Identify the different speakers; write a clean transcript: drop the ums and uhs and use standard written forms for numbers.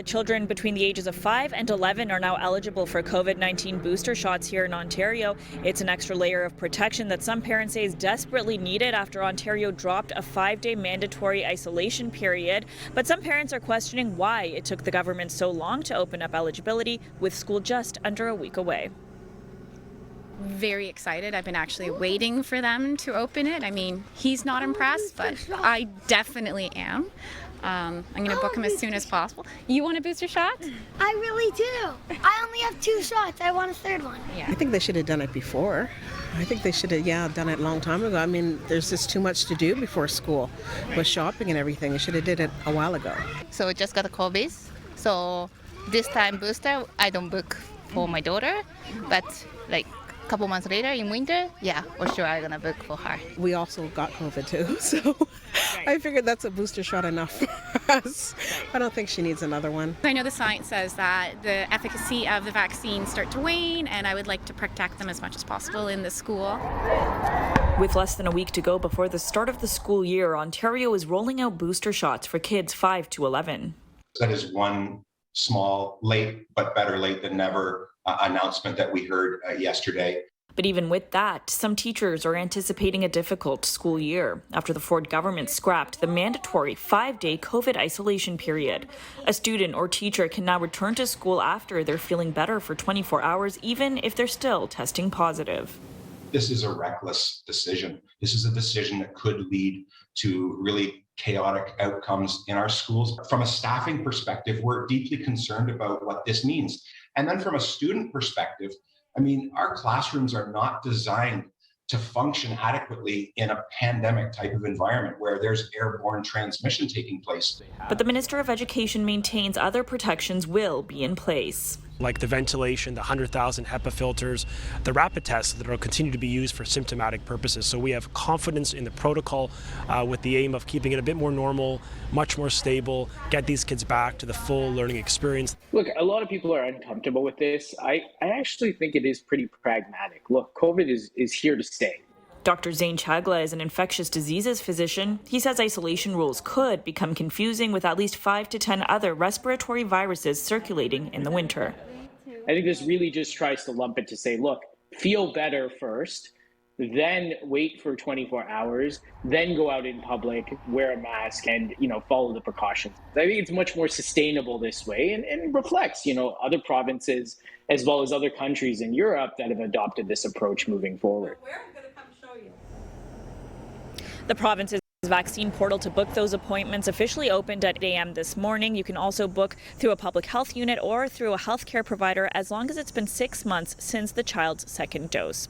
Speaker 1: Children between the ages of 5 and 11 are now eligible for COVID-19 booster shots here in Ontario. It's an extra layer of protection that some parents say is desperately needed after Ontario dropped a 5-day mandatory isolation period. But some parents are questioning why it took the government so long to open up eligibility with school just under a week away.
Speaker 2: Very excited. I've been actually waiting for them to open it. I mean, he's not impressed, but I definitely am. I'm going to book him as soon as possible. You want a booster shot?
Speaker 3: I really do. I only have 2 shots. I want a 3rd one.
Speaker 2: Yeah.
Speaker 4: I think they should have done it before. I think they should have, done it a long time ago. I mean, there's just too much to do before school with shopping and everything. They should have did it a while ago.
Speaker 5: So just got a COVID. So this time booster, I don't book for my daughter, but like a couple months later in winter, yeah, for sure I'm gonna book for her.
Speaker 4: We also got COVID too, so I figured that's a booster shot enough for us. I don't think she needs another one.
Speaker 2: I know the science says that the efficacy of the vaccines start to wane, and I would like to protect them as much as possible in the school.
Speaker 1: With less than a week to go before the start of the school year, Ontario is rolling out booster shots for kids 5 to 11.
Speaker 6: That is one small, late, but better late than never announcement that we heard yesterday.
Speaker 1: But even with that, some teachers are anticipating a difficult school year after the Ford government scrapped the mandatory 5-day COVID isolation period. A student or teacher can now return to school after they're feeling better for 24 hours, even if they're still testing positive.
Speaker 6: This is a reckless decision. This is a decision that could lead to really chaotic outcomes in our schools. From a staffing perspective, we're deeply concerned about what this means. And then from a student perspective, I mean, our classrooms are not designed to function adequately in a pandemic type of environment where there's airborne transmission taking place.
Speaker 1: But the Minister of Education maintains other protections will be in place.
Speaker 7: Like the ventilation, the 100,000 HEPA filters, the rapid tests that will continue to be used for symptomatic purposes. So we have confidence in the protocol with the aim of keeping it a bit more normal, much more stable, get these kids back to the full learning experience.
Speaker 8: Look, a lot of people are uncomfortable with this. I actually think it is pretty pragmatic. Look, COVID is here to stay.
Speaker 1: Dr. Zane Chagla is an infectious diseases physician. He says isolation rules could become confusing with at least 5 to 10 other respiratory viruses circulating in the winter.
Speaker 8: I think this really just tries to lump it to say, look, feel better first, then wait for 24 hours, then go out in public, wear a mask, and follow the precautions. I think it's much more sustainable this way and reflects other provinces as well as other countries in Europe that have adopted this approach moving forward.
Speaker 1: The province's vaccine portal to book those appointments officially opened at 8 a.m. this morning. You can also book through a public health unit or through a healthcare provider as long as it's been 6 months since the child's second dose.